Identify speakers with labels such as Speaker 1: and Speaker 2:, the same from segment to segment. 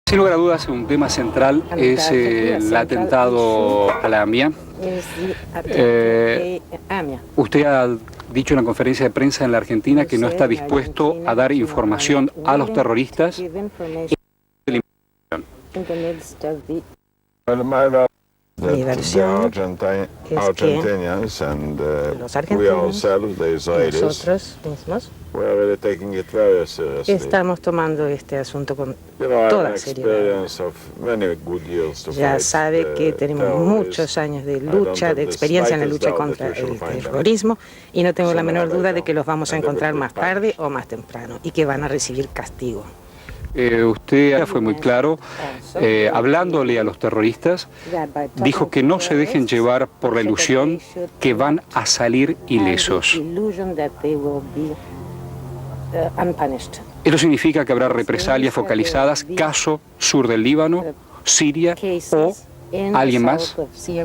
Speaker 1: Sin lugar a dudas, un tema central es el atentado a la AMIA. Usted ha dicho en la conferencia de prensa en la Argentina que no está dispuesto a dar información a los terroristas.
Speaker 2: Mi versión es que los argentinos, nosotros mismos, estamos tomando este asunto con toda seriedad. Ya sabe que tenemos muchos años de lucha, de experiencia en la lucha contra el terrorismo, y no tengo la menor duda de que los vamos a encontrar más tarde o más temprano y que van a recibir castigo.
Speaker 1: Usted fue muy claro, hablándole a los terroristas, dijo que no se dejen llevar por la ilusión que van a salir ilesos. Esto significa que habrá represalias focalizadas, caso sur del Líbano, Siria o alguien más.
Speaker 2: Sí,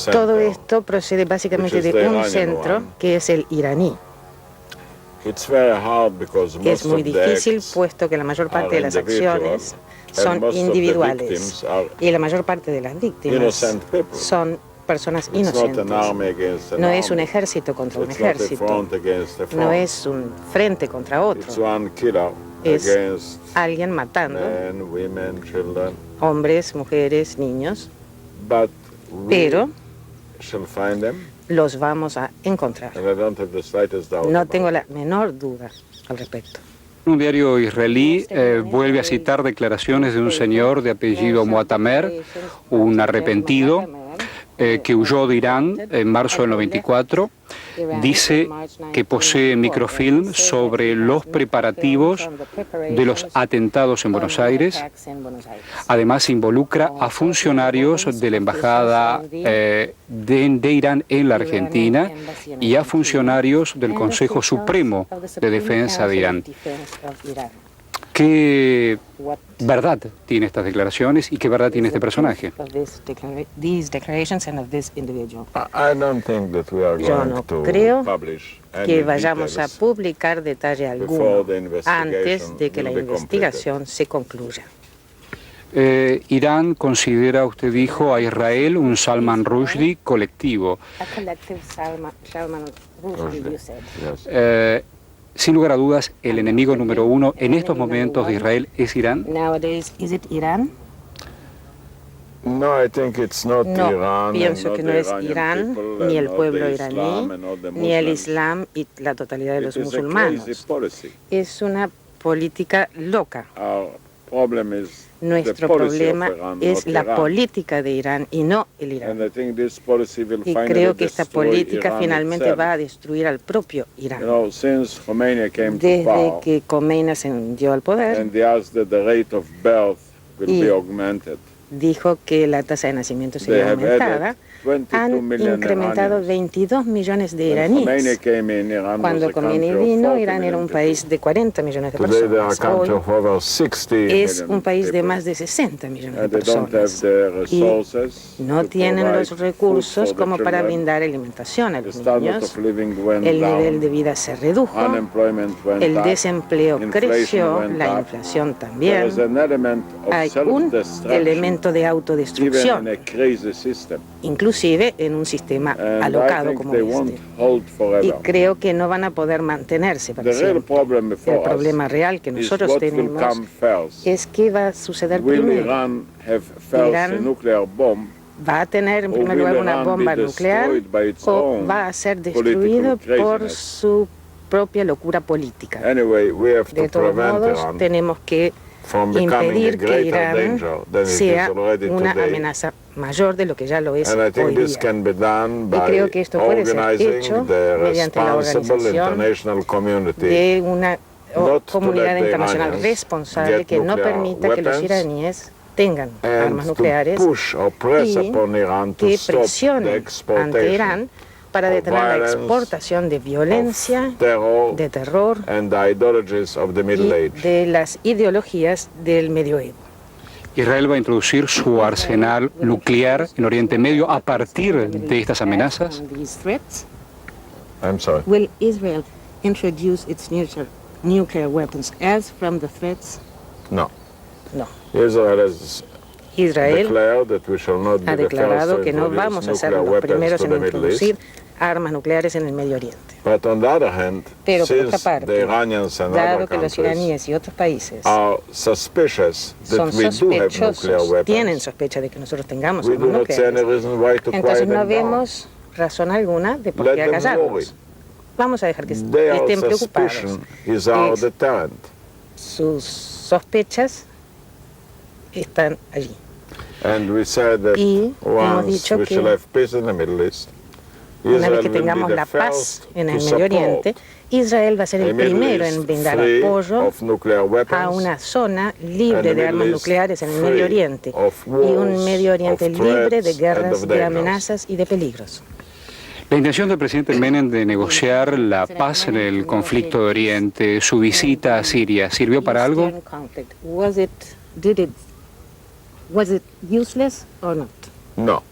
Speaker 2: todo esto procede básicamente de un centro que es el iraní. Es muy difícil puesto que la mayor parte de las acciones son individuales y la mayor parte de las víctimas son personas inocentes. No es un ejército contra un ejército, no es un frente contra otro. Es alguien matando hombres, mujeres, niños, pero los vamos a encontrar. No tengo la menor duda al respecto.
Speaker 1: Un diario israelí vuelve a citar declaraciones de un señor de apellido Muatamer, un arrepentido, que huyó de Irán en marzo del 94. Dice que posee microfilm sobre los preparativos de los atentados en Buenos Aires. Además, involucra a funcionarios de la Embajada de Irán en la Argentina y a funcionarios del Consejo Supremo de Defensa de Irán. ¿Qué verdad tiene estas declaraciones y qué verdad tiene este personaje?
Speaker 2: Yo no creo que vayamos a publicar detalle alguno antes de que la investigación se concluya.
Speaker 1: Irán considera, usted dijo, a Israel un Salman Rushdie colectivo. Sin lugar a dudas, el enemigo número uno en estos momentos de Israel es Irán.
Speaker 2: No, pienso que no es Irán, ni el pueblo iraní, ni el Islam y la totalidad de los musulmanes. Es una política loca. Nuestro problema es la política de Irán y no el Irán. Y creo que esta política finalmente va a destruir al propio Irán. Desde que Khomeini ascendió al poder y dijo que la tasa de nacimiento sería aumentada, han incrementado 22 millones de iraníes. Cuando Khomeini vino, Irán era un país de 40 millones de personas. Hoy es un país de más de 60 millones de personas. Y no tienen los recursos como para brindar alimentación a los niños. El nivel de vida se redujo, el desempleo creció, la inflación también. Hay un elemento de autodestrucción, inclusive en un sistema alocado como este. Y creo que no van a poder mantenerse para siempre. El problema real que nosotros tenemos es qué va a suceder primero. Irán va a tener en primer lugar una bomba nuclear o va a ser destruido por su propia locura política. De todos modos, tenemos que impedir que Irán sea una amenaza mayor de lo que ya lo es hoy día. Y creo que esto puede ser hecho mediante la organización de una comunidad internacional responsable que no permita que los iraníes tengan armas nucleares y que presione ante Irán para detener la exportación de violencia, de terror y de las ideologías del medioevo.
Speaker 1: ¿Israel va a introducir su arsenal nuclear en Oriente Medio a partir de estas amenazas?
Speaker 2: introduce its nuclear weapons as from the threats?
Speaker 3: No.
Speaker 2: No.
Speaker 3: Israel
Speaker 2: ha declarado que no vamos a ser los primeros en introducir armas nucleares en el Medio Oriente. Pero por otra parte, dado que los iraníes y otros países son sospechosos, tienen sospecha de que nosotros tengamos armas nucleares, entonces no vemos razón alguna de por qué acallarlos. Vamos a dejar que estén preocupados. Sus sospechas están allí. Y hemos dicho que una vez que tengamos la paz en el Medio Oriente, Israel va a ser el primero en brindar apoyo a una zona libre de armas nucleares en el Medio Oriente y un Medio Oriente libre de guerras, de amenazas y de peligros.
Speaker 1: La intención del presidente Menem de negociar la paz en el conflicto de Oriente, su visita a Siria, ¿sirvió para algo?
Speaker 2: Was it useless or not?
Speaker 3: No.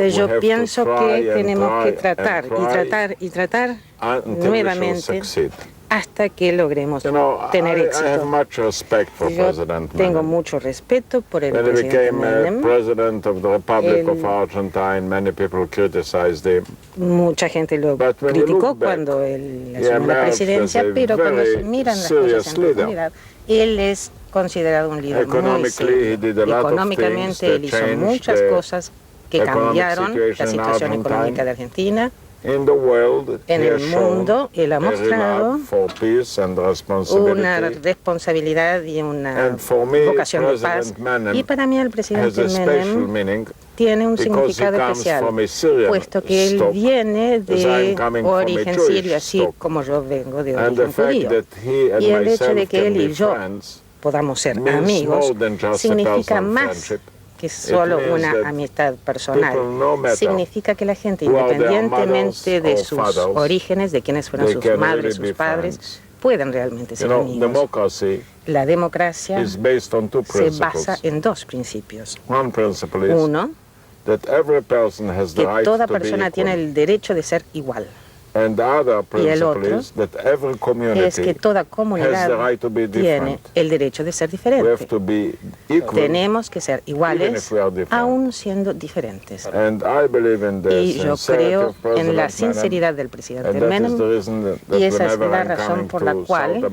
Speaker 2: Yo pienso que tenemos que tratar nuevamente hasta que logremos tener éxito. Yo tengo mucho respeto por el presidente Menem. Mucha gente lo criticó cuando él asumió la presidencia, pero cuando se miran las cosas en profundidad, él es considerado un líder muy serio. Económicamente, él hizo muchas cosas que cambiaron la situación económica de Argentina. En el mundo, él ha mostrado una responsabilidad y una vocación de paz. Y para mí el presidente Menem tiene un significado especial, puesto que él viene de origen sirio, así como yo vengo de origen judío. Y el hecho de que él y yo podamos ser amigos significa más que solo una amistad personal. Significa que la gente, independientemente de sus orígenes, de quiénes fueron sus madres, sus padres, pueden realmente ser amigos. La democracia se basa en dos principios. Uno, que toda persona tiene el derecho de ser igual. Y el otro es que toda comunidad tiene el derecho de ser diferente. Tenemos que ser iguales, aún siendo diferentes. Y yo creo en la sinceridad del presidente Menem, y esa es la razón por la cual,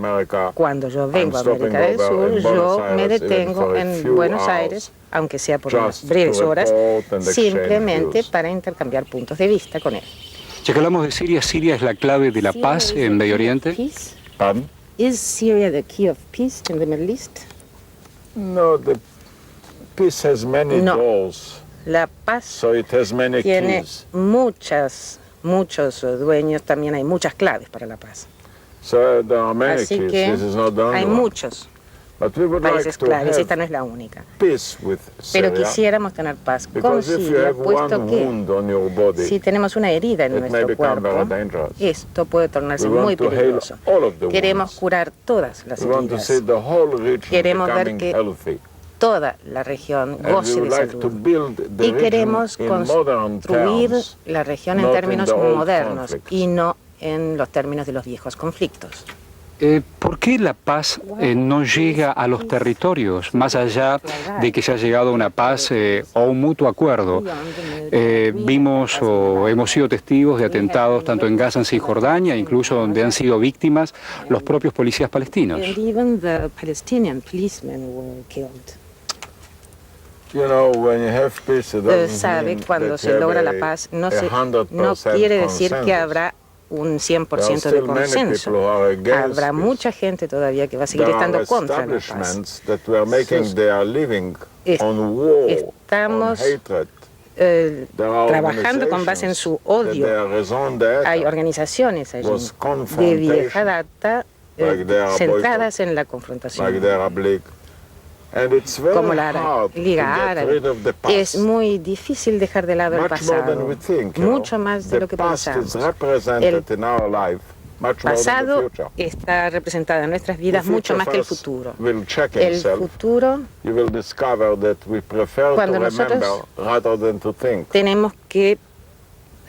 Speaker 2: cuando yo vengo a América del Sur, yo me detengo en Buenos Aires, aunque sea por unas breves horas, simplemente para intercambiar puntos de vista con él.
Speaker 1: Ya que hablamos de Siria, ¿Siria es la clave de la paz en Medio Oriente?
Speaker 2: ¿Es Siria the key of peace in the Middle East?
Speaker 3: No, the peace has many goals.
Speaker 2: La paz tiene muchos dueños, también hay muchas claves para la paz. Así que hay muchos países claves, esta no es la única. Pero quisiéramos tener paz con Siria, puesto que si tenemos una herida en nuestro cuerpo, esto puede tornarse muy peligroso. Queremos curar todas las heridas. Queremos ver que toda la región goce de salud. Y queremos construir la región en términos modernos y no en los términos de los viejos conflictos.
Speaker 1: ¿Por qué la paz no llega a los territorios, más allá de que se ha llegado a una paz o un mutuo acuerdo? Vimos o hemos sido testigos de atentados tanto en Gaza, en Cisjordania, incluso donde han sido víctimas los propios policías palestinos.
Speaker 2: Sabe, cuando se logra la paz, no quiere decir que habrá un 100% de consenso. Habrá mucha gente todavía que va a seguir estando contra la paz. Estamos trabajando con base en su odio. Hay organizaciones allí de vieja data centradas en la confrontación, como la Liga Árabe. Es muy difícil dejar de lado el pasado, mucho más de lo que pensamos. El pasado está representado en nuestras vidas mucho más que el futuro. El futuro, cuando nosotros tenemos que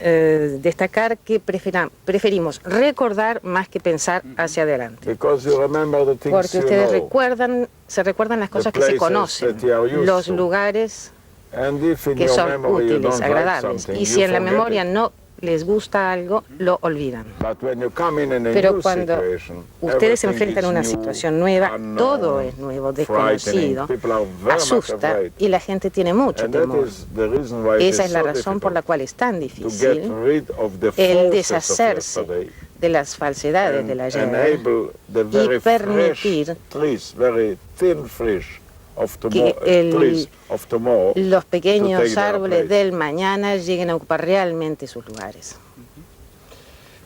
Speaker 2: destacar que preferimos recordar más que pensar hacia adelante. Porque ustedes se recuerdan las cosas que se conocen, los lugares que son útiles, agradables. Y si en la memoria no les gusta algo, lo olvidan. Pero cuando ustedes se enfrentan a una situación nueva, todo es nuevo, desconocido, asusta y la gente tiene mucho temor. Esa es la razón por la cual es tan difícil el deshacerse de las falsedades de la guerra y permitir que los pequeños árboles del mañana lleguen a ocupar realmente sus lugares.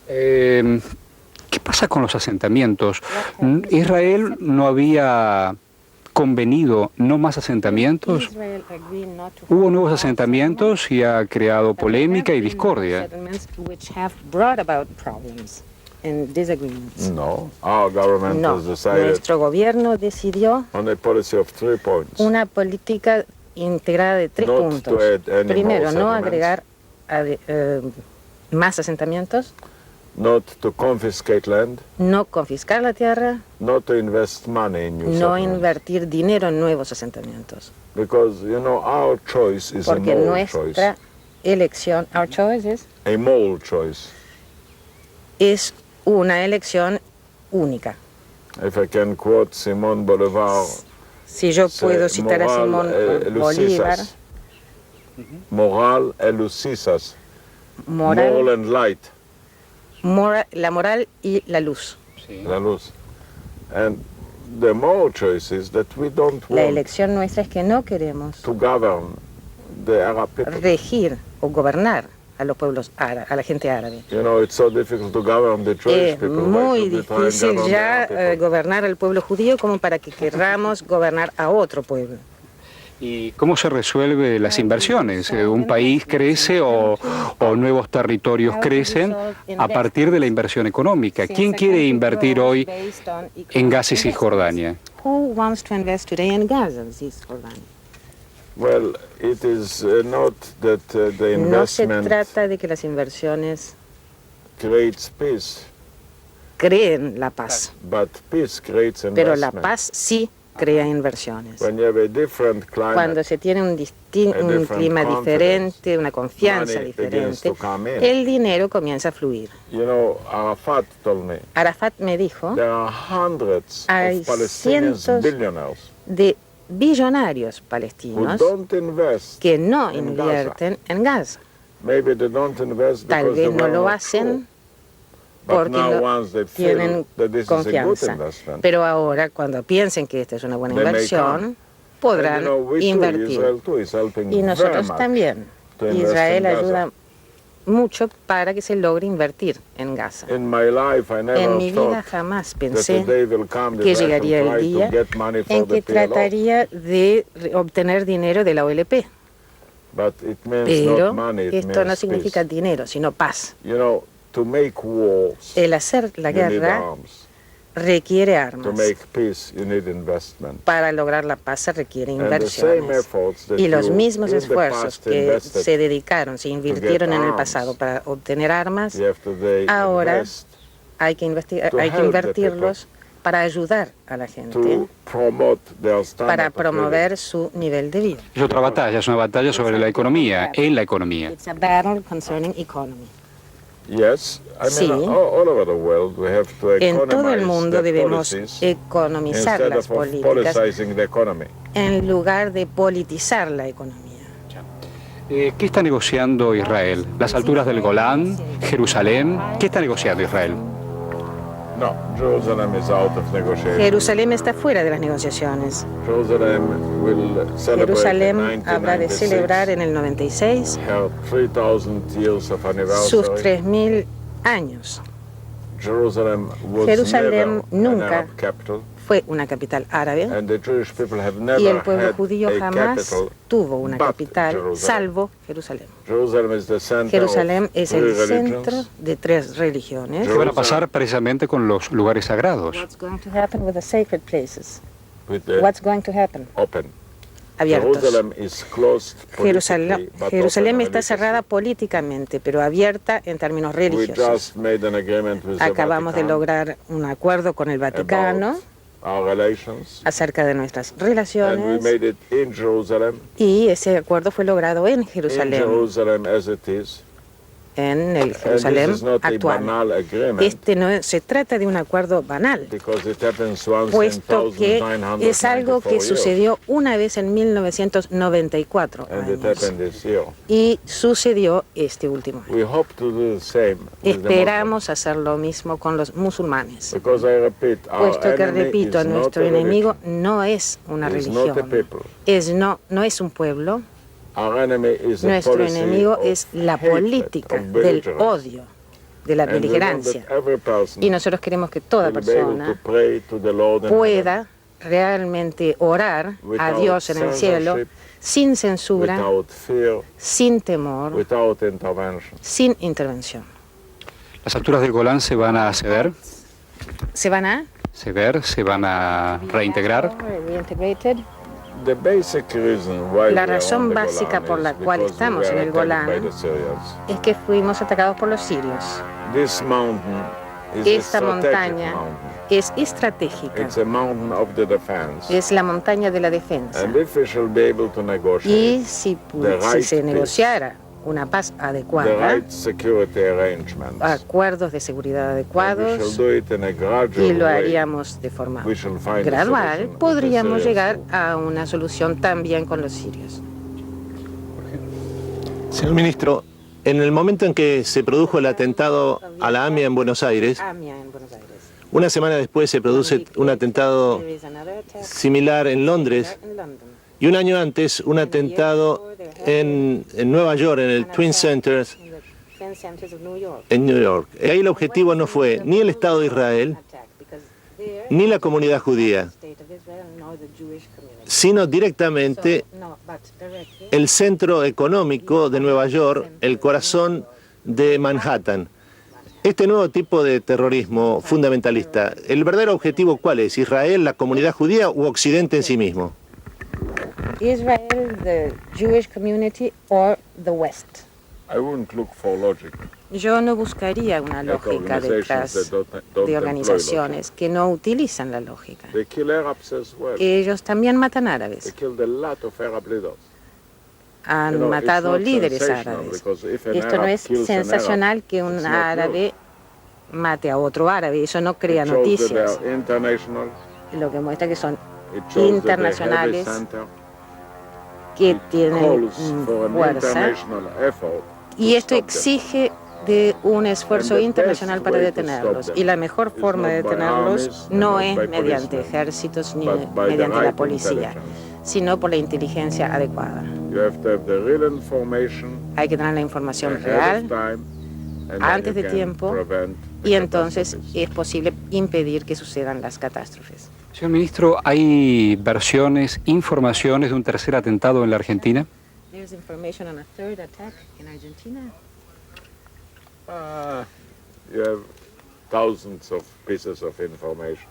Speaker 1: ¿Qué pasa con los asentamientos? ¿Israel no había convenido no más asentamientos? Hubo nuevos asentamientos y ha creado polémica y discordia.
Speaker 3: No,
Speaker 2: nuestro gobierno decidió una política integrada de 3 puntos. Primero, no agregar más asentamientos, no confiscar la tierra, no invertir dinero en nuevos asentamientos. Porque nuestra elección, our choice es una elección única. Si yo puedo citar a Simón Bolívar, la moral y la luz. La elección nuestra es que no queremos regir o gobernar a los pueblos árabes, a la gente árabe. Es muy difícil ya gobernar al pueblo judío como para que querramos gobernar a otro pueblo.
Speaker 1: ¿Y cómo se resuelve las inversiones? ¿Un país crece o nuevos territorios crecen a partir de la inversión económica? ¿Quién quiere invertir hoy en Gaza y Cisjordania?
Speaker 3: Well, it is not that the
Speaker 2: No se
Speaker 3: investment
Speaker 2: trata de que las inversiones
Speaker 3: creates peace,
Speaker 2: creen la paz,
Speaker 3: but peace creates
Speaker 2: pero la
Speaker 3: investment.
Speaker 2: paz sí crea inversiones.
Speaker 3: When you have a different climate,
Speaker 2: Cuando se tiene un clima diferente, una confianza
Speaker 3: money begins
Speaker 2: diferente,
Speaker 3: to come in.
Speaker 2: el dinero comienza a fluir.
Speaker 3: You know, Arafat told me
Speaker 2: Arafat me dijo,
Speaker 3: there are hundreds
Speaker 2: hay
Speaker 3: of Palestinian
Speaker 2: cientos
Speaker 3: billionaires
Speaker 2: de billonarios
Speaker 3: who
Speaker 2: palestinos
Speaker 3: don't invest
Speaker 2: que no
Speaker 3: in
Speaker 2: invierten en Gaza.
Speaker 3: Maybe they don't invest
Speaker 2: Tal
Speaker 3: because
Speaker 2: vez
Speaker 3: they
Speaker 2: no
Speaker 3: were
Speaker 2: lo
Speaker 3: not
Speaker 2: hacen
Speaker 3: sure. But
Speaker 2: porque
Speaker 3: now
Speaker 2: no
Speaker 3: once they
Speaker 2: tienen
Speaker 3: feel that this is a good
Speaker 2: confianza.
Speaker 3: investment,
Speaker 2: Pero ahora, cuando piensen que esta es una buena
Speaker 3: They may
Speaker 2: inversión,
Speaker 3: come.
Speaker 2: podrán
Speaker 3: and, you know, we too,
Speaker 2: invertir.
Speaker 3: Israel too is helping
Speaker 2: Y
Speaker 3: very
Speaker 2: nosotros
Speaker 3: much
Speaker 2: también.
Speaker 3: to invest
Speaker 2: Israel
Speaker 3: in Gaza.
Speaker 2: ayuda mucho para que se logre invertir en Gaza.
Speaker 3: In my life, I never
Speaker 2: En mi vida
Speaker 3: thought
Speaker 2: jamás
Speaker 3: that the
Speaker 2: pensé
Speaker 3: day will come
Speaker 2: que
Speaker 3: that I
Speaker 2: llegaría
Speaker 3: can
Speaker 2: el
Speaker 3: try
Speaker 2: día
Speaker 3: to get money for
Speaker 2: en que
Speaker 3: the PLO.
Speaker 2: trataría de obtener dinero de la OLP.
Speaker 3: But it means
Speaker 2: Pero
Speaker 3: not money, it
Speaker 2: esto no
Speaker 3: means
Speaker 2: significa
Speaker 3: peace.
Speaker 2: dinero, sino paz.
Speaker 3: You know, to make wars,
Speaker 2: El hacer la
Speaker 3: you need
Speaker 2: guerra
Speaker 3: arms.
Speaker 2: requiere
Speaker 3: To
Speaker 2: armas.
Speaker 3: make peace, you need investment.
Speaker 2: Para lograr la paz se requieren
Speaker 3: And the same
Speaker 2: inversiones.
Speaker 3: efforts that
Speaker 2: Y los
Speaker 3: you
Speaker 2: mismos
Speaker 3: in the
Speaker 2: esfuerzos
Speaker 3: past
Speaker 2: que
Speaker 3: invested
Speaker 2: se dedicaron, se invirtieron en el
Speaker 3: arms,
Speaker 2: pasado para obtener armas,
Speaker 3: you have today
Speaker 2: ahora
Speaker 3: invest
Speaker 2: hay que
Speaker 3: to
Speaker 2: hay que
Speaker 3: help the
Speaker 2: invertirlos para ayudar a la gente,
Speaker 3: to promote their standard
Speaker 2: para
Speaker 3: of living.
Speaker 2: promover su nivel de vida.
Speaker 1: Es otra batalla, es una batalla sobre la economía, en la economía.
Speaker 2: It's a battle concerning economy.
Speaker 3: Yes, I
Speaker 2: Sí.
Speaker 3: mean, all over the world we have to
Speaker 2: En todo el
Speaker 3: economize
Speaker 2: mundo
Speaker 3: the
Speaker 2: debemos
Speaker 3: policies
Speaker 2: economizar
Speaker 3: instead
Speaker 2: las
Speaker 3: of
Speaker 2: políticas
Speaker 3: politicizing the economy.
Speaker 2: en lugar de politizar la economía.
Speaker 1: ¿Qué está negociando Israel? ¿Las alturas del Golán? ¿Jerusalén? ¿Qué está negociando Israel?
Speaker 3: No, Jerusalem is out of negotiation.
Speaker 2: Jerusalén está fuera de las negociaciones.
Speaker 3: Jerusalem will celebrate
Speaker 2: Jerusalén
Speaker 3: in
Speaker 2: habrá de
Speaker 3: 1996
Speaker 2: celebrar en el 96
Speaker 3: her 3,000 years of
Speaker 2: sus
Speaker 3: anniversary.
Speaker 2: 3000 años.
Speaker 3: Jerusalem was
Speaker 2: Jerusalén
Speaker 3: never an
Speaker 2: nunca
Speaker 3: Arab capital,
Speaker 2: fue una capital árabe
Speaker 3: and the Jewish people have never
Speaker 2: y el pueblo
Speaker 3: had
Speaker 2: judío
Speaker 3: a
Speaker 2: jamás
Speaker 3: capital.
Speaker 2: tuvo una
Speaker 3: but
Speaker 2: capital
Speaker 3: Jerusalem.
Speaker 2: salvo Jerusalén.
Speaker 3: Jerusalem is the center
Speaker 2: Jerusalén
Speaker 3: of
Speaker 2: es
Speaker 3: three
Speaker 2: el
Speaker 3: religions.
Speaker 2: centro de 3 religiones.
Speaker 1: ¿Qué van a pasar precisamente con los lugares sagrados?
Speaker 2: What's going to happen with the sacred places?
Speaker 3: With the
Speaker 2: What's going to happen?
Speaker 3: open.
Speaker 2: abiertos. Jerusalén está cerrada políticamente, pero abierta en términos religiosos. Acabamos de lograr un acuerdo con el Vaticano acerca de nuestras relaciones y ese acuerdo fue logrado en Jerusalén, en el Jerusalén actual. Este no se trata de un acuerdo banal, puesto que es algo que sucedió una vez en 1994 y sucedió este último año. Esperamos hacer lo mismo con los musulmanes, puesto que, repito, nuestro enemigo no es una religión, no es un pueblo. Nuestro enemigo es la política del odio, de la beligerancia. Y nosotros queremos que toda persona pueda realmente orar a Dios en el cielo sin censura, sin temor, sin intervención.
Speaker 1: ¿Las alturas del Golán se van a ceder?
Speaker 2: ¿Se van a?
Speaker 1: ¿Ceder? ¿Se van a reintegrar?
Speaker 2: La razón básica por la cual estamos en el Golán es que fuimos atacados por los sirios. Esta montaña es estratégica, es la montaña de la defensa. Y si se negociara una paz adecuada, acuerdos de seguridad adecuados, y lo haríamos de forma gradual, podríamos llegar a una solución también con los sirios.
Speaker 4: Señor ministro, en el momento en que se produjo el atentado a la AMIA en Buenos Aires, una semana después se produce un atentado similar en Londres, y un año antes un atentado en Nueva York, en el Twin Centers, en New York. Ahí el objetivo no fue ni el Estado de Israel, ni la comunidad judía, sino directamente el centro económico de Nueva York, el corazón de Manhattan. Este nuevo tipo de terrorismo fundamentalista, ¿el verdadero objetivo cuál es? ¿Israel, la comunidad judía u Occidente en sí mismo?
Speaker 2: Israel, the Jewish community or the West. Yo no buscaría una lógica detrás de organizaciones que no utilizan la lógica. Ellos también matan árabes. Han matado líderes árabes. Esto no es sensacional que un árabe mate a otro árabe. Eso no crea noticias. Lo que muestra que son internacionales, que tienen fuerza, y esto exige de un esfuerzo internacional para detenerlos, y la mejor forma de detenerlos no es mediante ejércitos ni mediante la policía, sino por la inteligencia adecuada. Hay que tener la información real antes de tiempo, y entonces es posible impedir que sucedan las catástrofes.
Speaker 1: Señor ministro, ¿hay versiones, informaciones de un tercer atentado en la Argentina?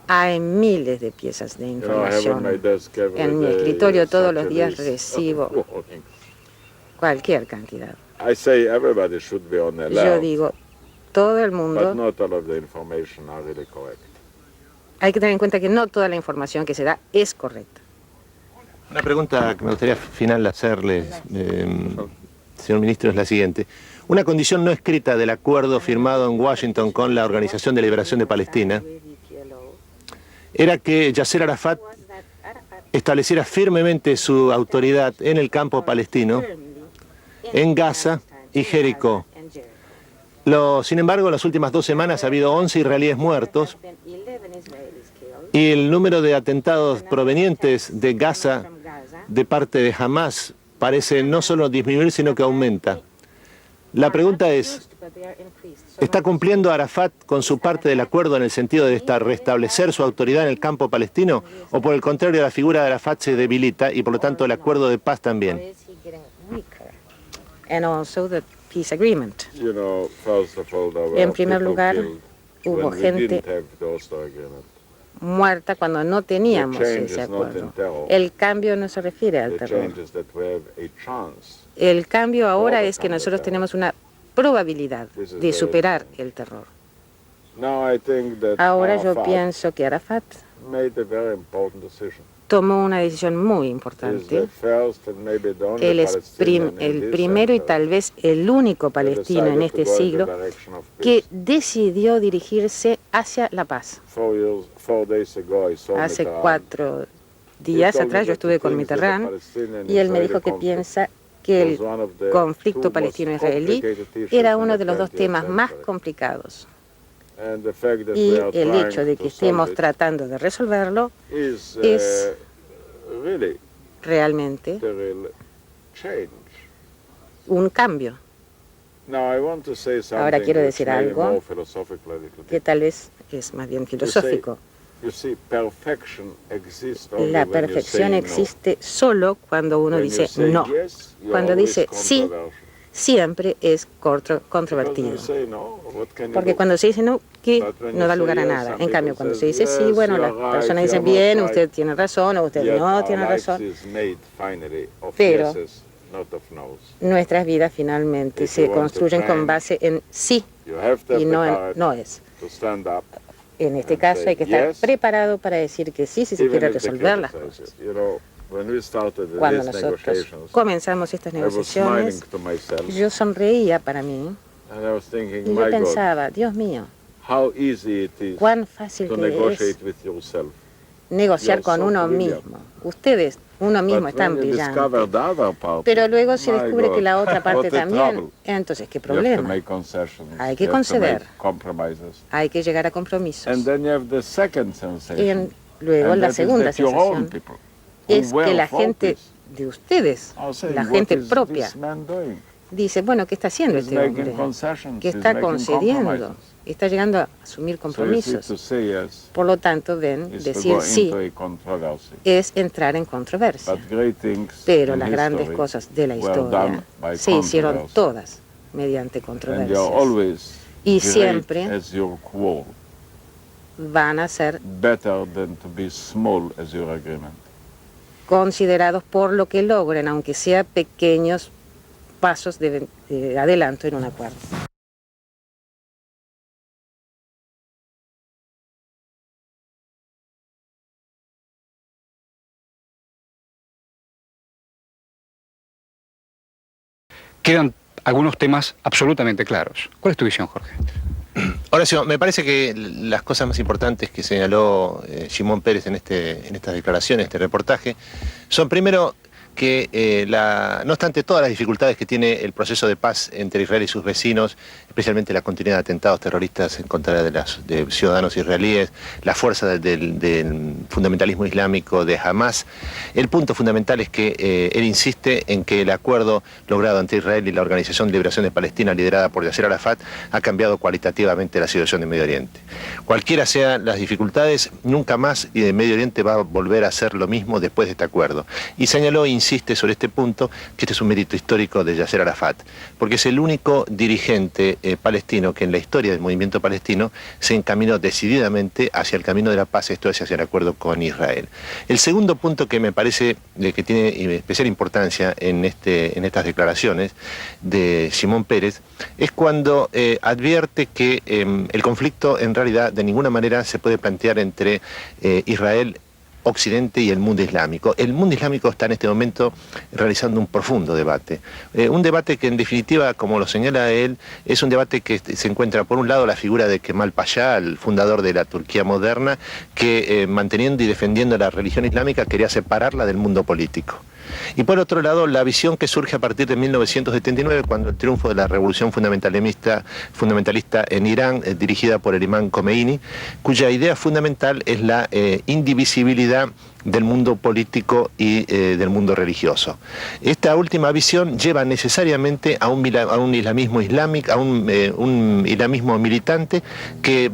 Speaker 2: Hay miles de piezas de información. En mi escritorio todos los días recibo cualquier cantidad. Yo digo, todo el mundo. Hay que tener en cuenta que no toda la información que se da es correcta.
Speaker 4: Una pregunta que me gustaría final hacerle, señor ministro, es la siguiente. Una condición no escrita del acuerdo firmado en Washington con la Organización de Liberación de Palestina era que Yasser Arafat estableciera firmemente su autoridad en el campo palestino, en Gaza y Jericó. Sin embargo, en las últimas 2 semanas ha habido 11 israelíes muertos y el número de atentados provenientes de Gaza de parte de Hamas parece no solo disminuir, sino que aumenta. La pregunta es, ¿está cumpliendo Arafat con su parte del acuerdo en el sentido de restablecer su autoridad en el campo palestino, o por el contrario la figura de Arafat se debilita y por lo tanto el acuerdo de paz también?
Speaker 2: En primer lugar, hubo gente muerta cuando no teníamos ese acuerdo. El cambio no se refiere al terror. El cambio ahora es que nosotros tenemos una probabilidad de superar el terror. Ahora yo pienso que Arafat tomó una decisión muy importante. Él es el primero y tal vez el único palestino en este siglo que decidió dirigirse hacia la paz. Hace 4 días atrás yo estuve con Mitterrand y él me dijo que piensa que el conflicto palestino-israelí era uno de los 2 temas más complicados. Y el hecho de que estemos tratando de resolverlo es realmente un cambio. Ahora quiero decir algo que tal vez es más bien filosófico. La perfección existe solo cuando uno dice no. Cuando dice sí, siempre es controvertido. Porque cuando se dice no, que no da lugar a nada. En cambio, cuando se dice sí, bueno, las personas dicen bien, usted tiene razón o usted no tiene razón. Pero nuestras vidas finalmente se construyen con base en sí y no en no es. En este caso hay que estar preparado para decir que sí si se quiere resolver las cosas. Cuando nosotros comenzamos estas negociaciones, yo sonreía para mí y yo pensaba, Dios mío, cuán fácil que es negociar con uno mismo. Ustedes, uno mismo, están brillando. Pero luego se descubre que la otra parte también. Entonces, ¿qué problema? Hay que conceder. Hay que llegar a compromisos. Y luego la segunda sensación es que la gente de ustedes, la gente propia, dice, bueno, ¿qué está haciendo este hombre? ¿Qué está concediendo? Está llegando a asumir compromisos. Por lo tanto, decir sí es entrar en controversia. Pero las grandes cosas de la historia se hicieron todas mediante controversias. Y siempre van a ser considerados por lo que logren, aunque sea pequeños pasos de adelanto en un acuerdo.
Speaker 1: Quedan algunos temas absolutamente claros. ¿Cuál es tu visión, Jorge?
Speaker 4: Horacio, me parece que las cosas más importantes que señaló Shimon Peres en estas declaraciones, este reportaje, son primero que no obstante todas las dificultades que tiene el proceso de paz entre Israel y sus vecinos, especialmente la continuidad de atentados terroristas en contra de ciudadanos israelíes, la fuerza del fundamentalismo islámico de Hamas, el punto fundamental es que él insiste en que el acuerdo logrado entre Israel y la Organización de Liberación de Palestina, liderada por Yasser Arafat, ha cambiado cualitativamente la situación de Medio Oriente. Cualquiera sean las dificultades, nunca más Medio Oriente va a volver a ser lo mismo después de este acuerdo. Y señaló, insiste sobre este punto, que este es un mérito histórico de Yasser Arafat, porque es el único dirigente palestino que en la historia del movimiento palestino se encaminó decididamente hacia el camino de la paz, esto es, hacia el acuerdo con Israel. El segundo punto que me parece que tiene especial importancia en estas declaraciones de Shimon Peres es cuando advierte que el conflicto en realidad de ninguna manera se puede plantear entre Israel, Occidente y el mundo islámico. El mundo islámico está en este momento realizando un profundo debate. Un debate que en definitiva, como lo señala él, es un debate que se encuentra por un lado la figura de Kemal Pasha, el fundador de la Turquía moderna, que manteniendo y defendiendo la religión islámica quería separarla del mundo político. Y por otro lado, la visión que surge a partir de 1979, cuando el triunfo de la revolución fundamentalista en Irán, dirigida por el imán Khomeini, cuya idea fundamental es la indivisibilidad del mundo político y del mundo religioso. Esta última visión lleva necesariamente a un islamismo islámico, a un islamismo militante que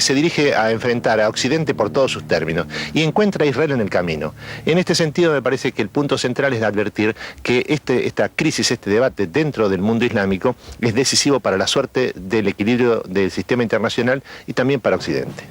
Speaker 4: se dirige a enfrentar a Occidente por todos sus términos y encuentra a Israel en el camino. En este sentido me parece que el punto central es advertir que esta crisis, este debate dentro del mundo islámico es decisivo para la suerte del equilibrio del sistema internacional y también para Occidente.